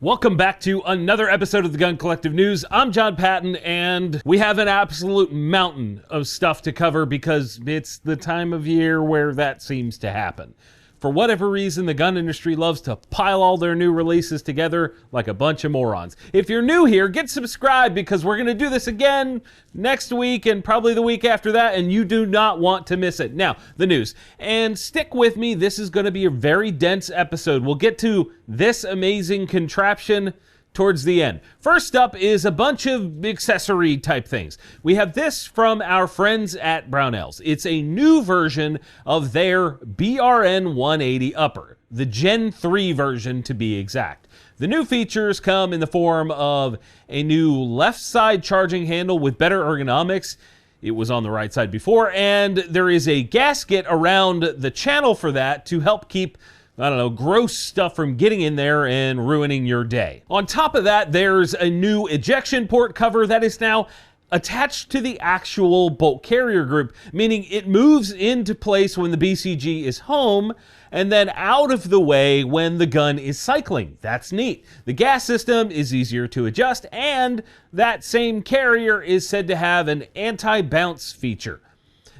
Welcome back to another episode of the Gun Collective News. I'm John Patton, and we have an absolute mountain of stuff to cover because it's the time of year where that seems to happen. For whatever reason, the gun industry loves to pile all their new releases together like a bunch of morons. If you're new here, get subscribed because we're going to do this again next week and probably the week after that, and you do not want to miss it. Now, the news. And stick with me. This is going to be a very dense episode. We'll get to this amazing contraption towards the end. First up is a bunch of accessory type things. We have this from our friends at Brownells. It's a new version of their BRN 180 upper, the Gen 3 version to be exact. The new features come in the form of a new left side charging handle with better ergonomics. It was on the right side before, and there is a gasket around the channel for that to help keep gross stuff from getting in there and ruining your day. On top of that, there's a new ejection port cover that is now attached to the actual bolt carrier group, meaning it moves into place when the BCG is home and then out of the way when the gun is cycling. That's neat. The gas system is easier to adjust, and that same carrier is said to have an anti-bounce feature.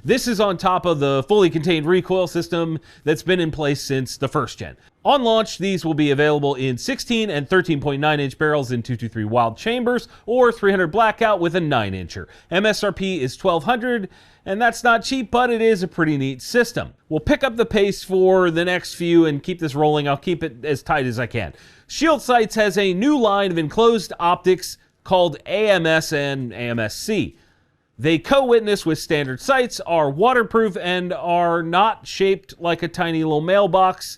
This is on top of the fully contained recoil system that's been in place since the first gen. On launch, these will be available in 16 and 13.9 inch barrels in 223 Wild Chambers or 300 Blackout with a 9-incher. MSRP is $1,200, and that's not cheap, but it is a pretty neat system. We'll pick up the pace for the next few and keep this rolling. I'll keep it as tight as I can. Shield Sights has a new line of enclosed optics called AMS and AMSC. They co-witness with standard sights, are waterproof, and are not shaped like a tiny little mailbox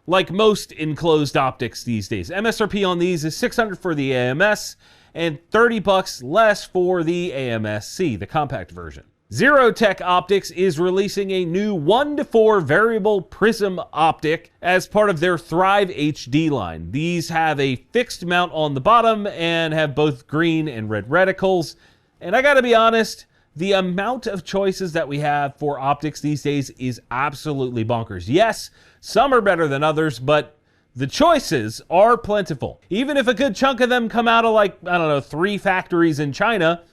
like most enclosed optics these days. MSRP on these is $600 for the AMS and $30 less for the AMSC, the compact version. Zerotech Optics is releasing a new 1:4 variable prism optic as part of their Thrive HD line. These have a fixed mount on the bottom and have both green and red reticles. And I gotta be honest, the amount of choices that we have for optics these days is absolutely bonkers. Yes, some are better than others, but the choices are plentiful. Even if a good chunk of them come out of 3 factories in China,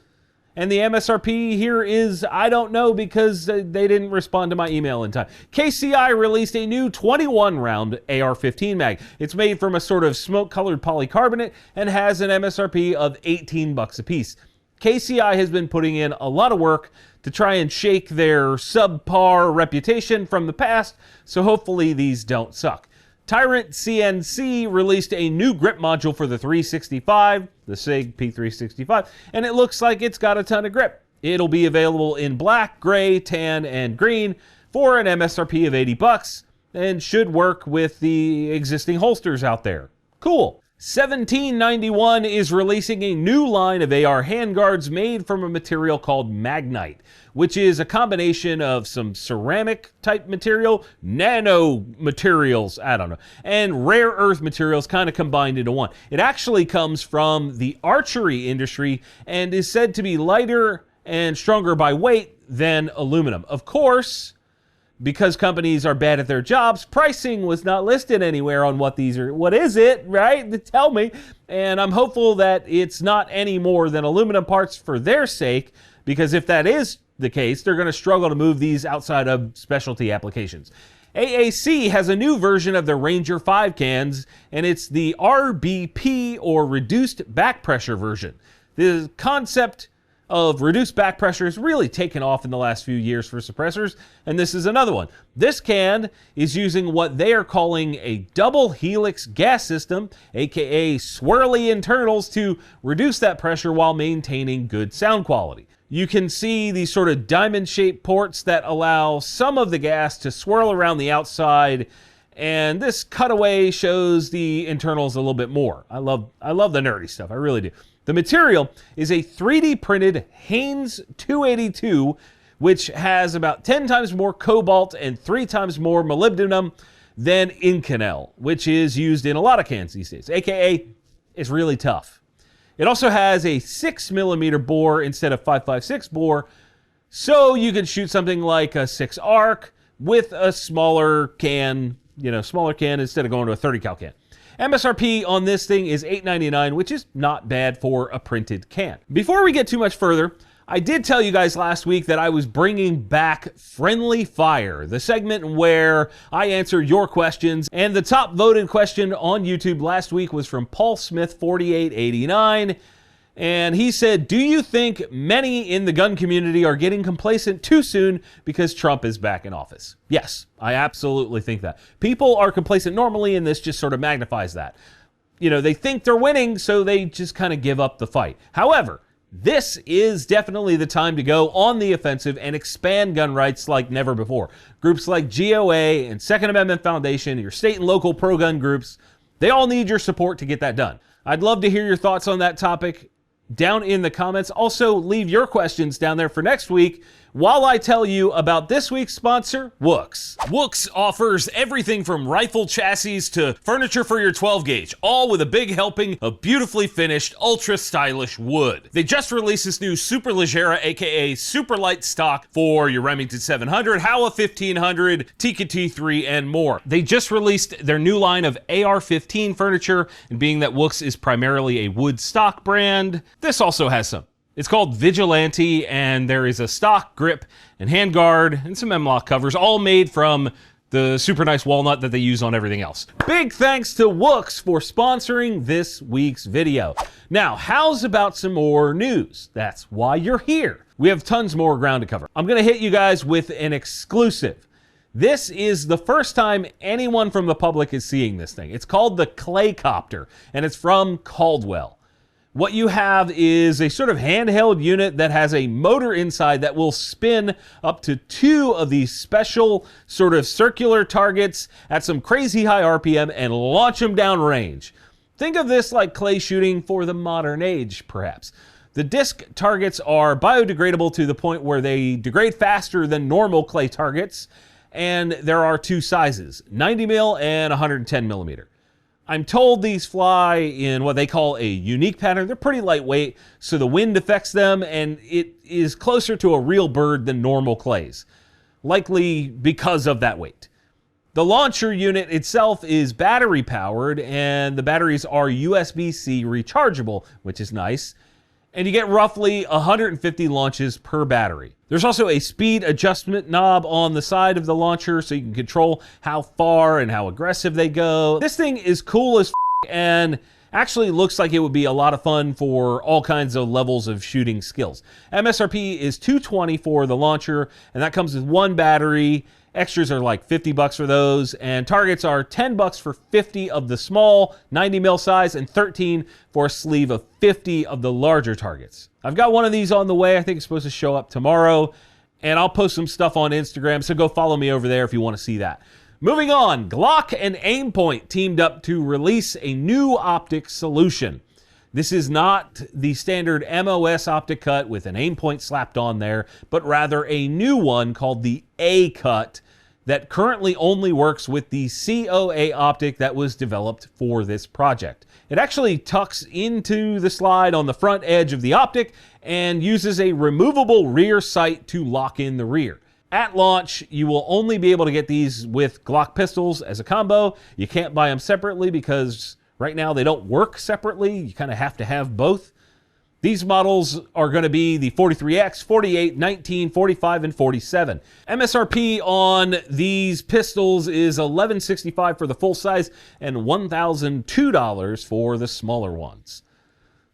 and the MSRP here is, I don't know, because they didn't respond to my email in time. KCI released a new 21-round AR-15 mag. It's made from a sort of smoke-colored polycarbonate and has an MSRP of $18 a piece. KCI has been putting in a lot of work to try and shake their subpar reputation from the past, so hopefully these don't suck. Tyrant CNC released a new grip module for the 365, the SIG P365, and it looks like it's got a ton of grip. It'll be available in black, gray, tan, and green for an MSRP of $80 and should work with the existing holsters out there. Cool. 1791 is releasing a new line of AR handguards made from a material called Magnite, which is a combination of some ceramic type material, nano materials, and rare earth materials kind of combined into one. It actually comes from the archery industry and is said to be lighter and stronger by weight than aluminum. Of course, because companies are bad at their jobs, pricing was not listed anywhere on what these are. What is it, right? Tell me. And I'm hopeful that it's not any more than aluminum parts for their sake, because if that is the case, they're going to struggle to move these outside of specialty applications. AAC has a new version of the Ranger 5 cans, and it's the RBP, or reduced back pressure version. The concept of reduced back pressure has really taken off in the last few years for suppressors, and this is another one. This can is using what they are calling a double helix gas system, aka swirly internals, to reduce that pressure while maintaining good sound quality. You can see these sort of diamond-shaped ports that allow some of the gas to swirl around the outside, and this cutaway shows the internals a little bit more. I love the nerdy stuff, I really do. The material is a 3D printed Haynes 282, which has about 10 times more cobalt and 3 times more molybdenum than Inconel, which is used in a lot of cans these days, aka it's really tough. It also has a 6mm bore instead of 5.56 bore, so you can shoot something like a 6 arc with a smaller can, instead of going to a 30 cal can. MSRP on this thing is $8.99, which is not bad for a printed can. Before we get too much further, I did tell you guys last week that I was bringing back Friendly Fire, the segment where I answered your questions, and the top voted question on YouTube last week was from Paul Smith 4889. And he said, do you think many in the gun community are getting complacent too soon because Trump is back in office? Yes, I absolutely think that. People are complacent normally, and this just sort of magnifies that. You know, they think they're winning, so they just kind of give up the fight. However, this is definitely the time to go on the offensive and expand gun rights like never before. Groups like GOA and Second Amendment Foundation, your state and local pro-gun groups, they all need your support to get that done. I'd love to hear your thoughts on that topic down in the comments. Also, leave your questions down there for next week while I tell you about this week's sponsor, Wooks. Wooks offers everything from rifle chassis to furniture for your 12 gauge, all with a big helping of beautifully finished, ultra stylish wood. They just released this new Super Leggera, aka Super Light stock for your Remington 700, Howa 1500, Tika T3, and more. They just released their new line of AR-15 furniture, and being that Wooks is primarily a wood stock brand, this also has some. It's called Vigilante, and there is a stock grip and handguard and some M-LOK covers, all made from the super nice walnut that they use on everything else. Big thanks to Wooks for sponsoring this week's video. Now, how's about some more news? That's why you're here. We have tons more ground to cover. I'm gonna hit you guys with an exclusive. This is the first time anyone from the public is seeing this thing. It's called the Claycopter, and it's from Caldwell. What you have is a sort of handheld unit that has a motor inside that will spin up to 2 of these special sort of circular targets at some crazy high RPM and launch them downrange. Think of this like clay shooting for the modern age, perhaps. The disc targets are biodegradable to the point where they degrade faster than normal clay targets, and there are 2 sizes, 90 mil and 110 millimeter. I'm told these fly in what they call a unique pattern. They're pretty lightweight, so the wind affects them, and it is closer to a real bird than normal clays, likely because of that weight. The launcher unit itself is battery powered, and the batteries are USB-C rechargeable, which is nice, and you get roughly 150 launches per battery. There's also a speed adjustment knob on the side of the launcher so you can control how far and how aggressive they go. This thing is cool as and actually looks like it would be a lot of fun for all kinds of levels of shooting skills. MSRP is $220 for the launcher, and that comes with 1 battery. Extras are like $50 for those, and targets are $10 for 50 of the small 90 mil size and $13 for a sleeve of 50 of the larger targets. I've got one of these on the way. I think it's supposed to show up tomorrow, and I'll post some stuff on Instagram, so go follow me over there if you want to see that. Moving on, Glock and Aimpoint teamed up to release a new optic solution. This is not the standard MOS optic cut with an Aimpoint slapped on there, but rather a new one called the Acut that currently only works with the COA optic that was developed for this project. It actually tucks into the slide on the front edge of the optic and uses a removable rear sight to lock in the rear. At launch, you will only be able to get these with Glock pistols as a combo. You can't buy them separately because right now they don't work separately. You kind of have to have both. These models are going to be the 43X, 48, 19, 45, and 47. MSRP on these pistols is $1,165 for the full size and $1,002 for the smaller ones.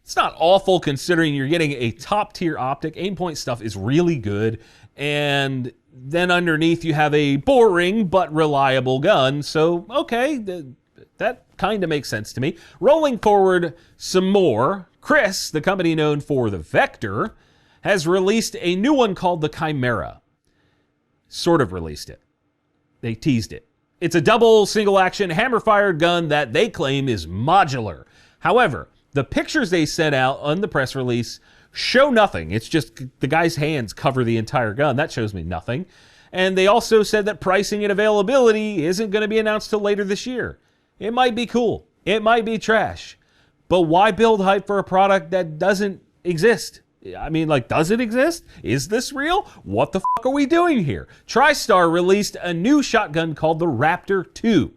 It's not awful considering you're getting a top tier optic. Aimpoint stuff is really good, and then underneath you have a boring but reliable gun, so okay, that kind of makes sense to me. Rolling forward some more, Chris, the company known for the Vector, has released a new one called the Chimera. Sort of released it. They teased it. It's a double single-action hammer-fired gun that they claim is modular. However, the pictures they sent out on the press release show nothing. It's just the guy's hands cover the entire gun. That shows me nothing. And they also said that pricing and availability isn't going to be announced till later this year. It might be cool. It might be trash. But why build hype for a product that doesn't exist? I mean, like, does it exist? Is this real? What the fuck are we doing here? TriStar released a new shotgun called the Raptor 2.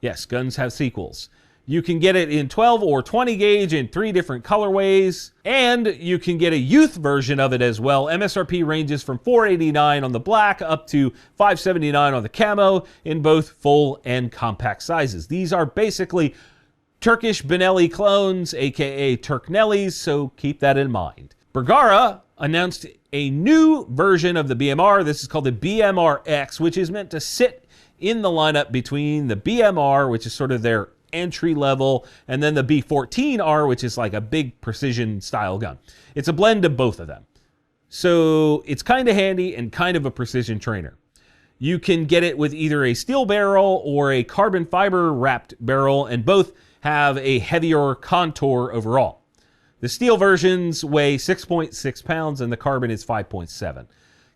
Yes, guns have sequels. You can get it in 12 or 20 gauge in 3 different colorways, and you can get a youth version of it as well. MSRP ranges from $489 on the black up to $579 on the camo in both full and compact sizes. These are basically Turkish Benelli clones, aka Turknellis, so keep that in mind. Bergara announced a new version of the BMR. This is called the BMR-X, which is meant to sit in the lineup between the BMR, which is sort of their entry level, and then the B14R, which is like a big precision style gun. It's a blend of both of them. So it's kind of handy and kind of a precision trainer. You can get it with either a steel barrel or a carbon fiber wrapped barrel, and both have a heavier contour overall. The steel versions weigh 6.6 pounds and the carbon is 5.7.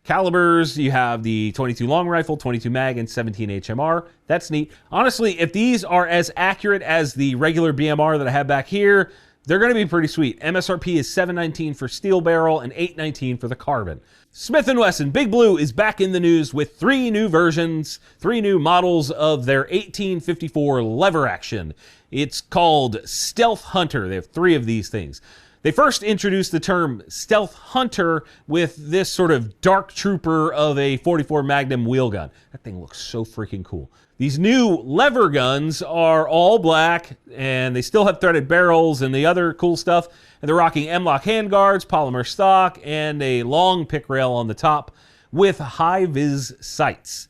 Calibers, you have the 22 long rifle, 22 mag, and 17 HMR. That's neat. Honestly, if these are as accurate as the regular BMR that I have back here, they're going to be pretty sweet. MSRP is $719 for steel barrel and $819 for the carbon. Smith & Wesson Big Blue is back in the news with 3 new versions, 3 new models of their 1854 lever action. It's called Stealth Hunter. They have 3 of these things. They first introduced the term Stealth Hunter with this sort of dark trooper of a 44 Magnum wheel gun. That thing looks so freaking cool. These new lever guns are all black, and they still have threaded barrels and the other cool stuff. And they're rocking M-LOK handguards, polymer stock, and a long pick rail on the top with high-vis sights.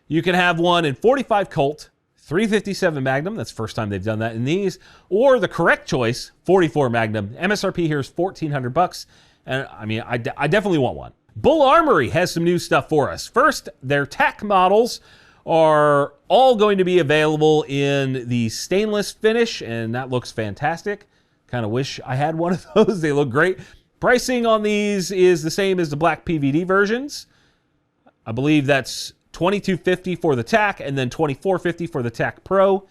You can have one in 45 Colt, 357 Magnum, that's the first time they've done that in these, or the correct choice, 44 Magnum. MSRP here is $1,400, and I mean, I definitely want one. Bull Armory has some new stuff for us. First, their TAC models are all going to be available in the stainless finish, and that looks fantastic. Kind of wish I had one of those. They look great. Pricing on these is the same as the black PVD versions. I believe that's $2,250 for the TAC and then $2,450 for the TAC Pro.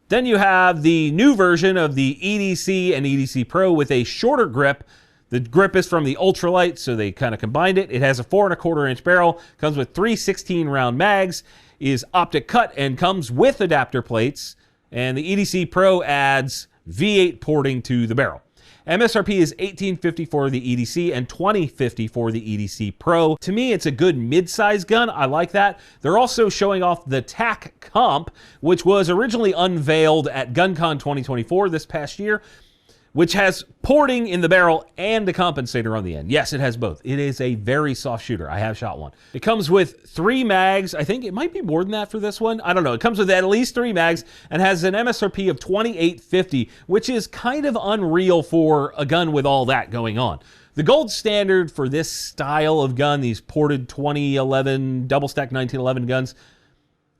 Then you have the new version of the EDC and EDC Pro with a shorter grip. The grip is from the ultralight, so they kind of combined it. It has a 4¼ inch barrel, comes with 3 16-round mags, is optic cut, and comes with adapter plates. And the EDC Pro adds V8 porting to the barrel. MSRP is $1,850 for the EDC and $2,050 for the EDC Pro. To me, it's a good mid-size gun. I like that. They're also showing off the TAC Comp, which was originally unveiled at GunCon 2024 this past year, which has porting in the barrel and a compensator on the end. Yes, it has both. It is a very soft shooter. I have shot one. It comes with 3 mags. I think it might be more than that for this one. I don't know. It comes with at least 3 mags and has an MSRP of $2,850, which is kind of unreal for a gun with all that going on. The gold standard for this style of gun, these ported 2011 double-stack 1911 guns,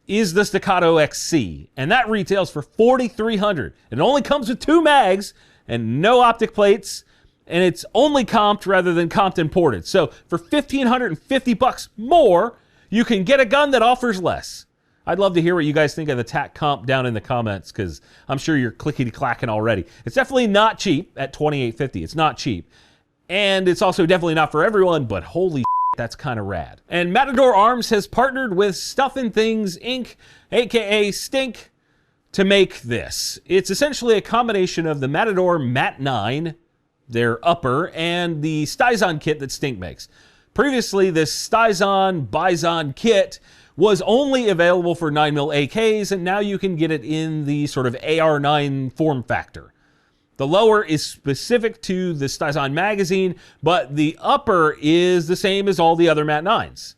is the Staccato XC, and that retails for $4,300. It only comes with 2 mags and no optic plates, and it's only comped rather than comped and ported. So for $1,550 more, you can get a gun that offers less. I'd love to hear what you guys think of the TAC Comp down in the comments, because I'm sure you're clickety-clacking already. It's definitely not cheap at $2,850. It's not cheap. And it's also definitely not for everyone, but holy shit, that's kind of rad. And Matador Arms has partnered with Stuff and Things Inc., aka Stink, to make this. It's essentially a combination of the Matador Mat 9, their upper, and the Stizon kit that Stink makes. Previously, this Stizon Bison kit was only available for 9mm AKs, and now you can get it in the sort of AR9 form factor. The lower is specific to the Stizon magazine, but the upper is the same as all the other Mat 9s.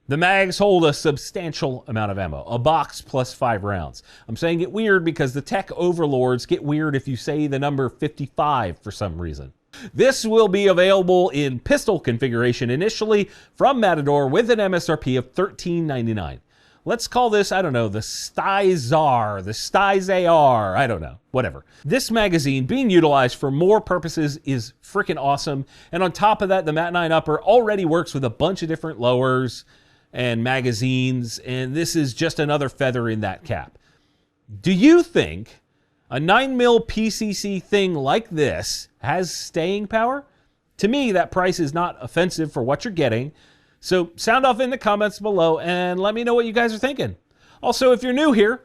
The mags hold a substantial amount of ammo, a box plus 5 rounds. I'm saying it weird because the tech overlords get weird if you say the number 55 for some reason. This will be available in pistol configuration initially from Matador with an MSRP of $13.99. Let's call this, I don't know, the Stizar, the Stizar, I don't know, whatever. This magazine being utilized for more purposes is freaking awesome. And on top of that, the Mat 9 upper already works with a bunch of different lowers and magazines, and this is just another feather in that cap. Do you think a 9mm PCC thing like this has staying power? To me, that price is not offensive for what you're getting. So sound off in the comments below and let me know what you guys are thinking. Also, if you're new here,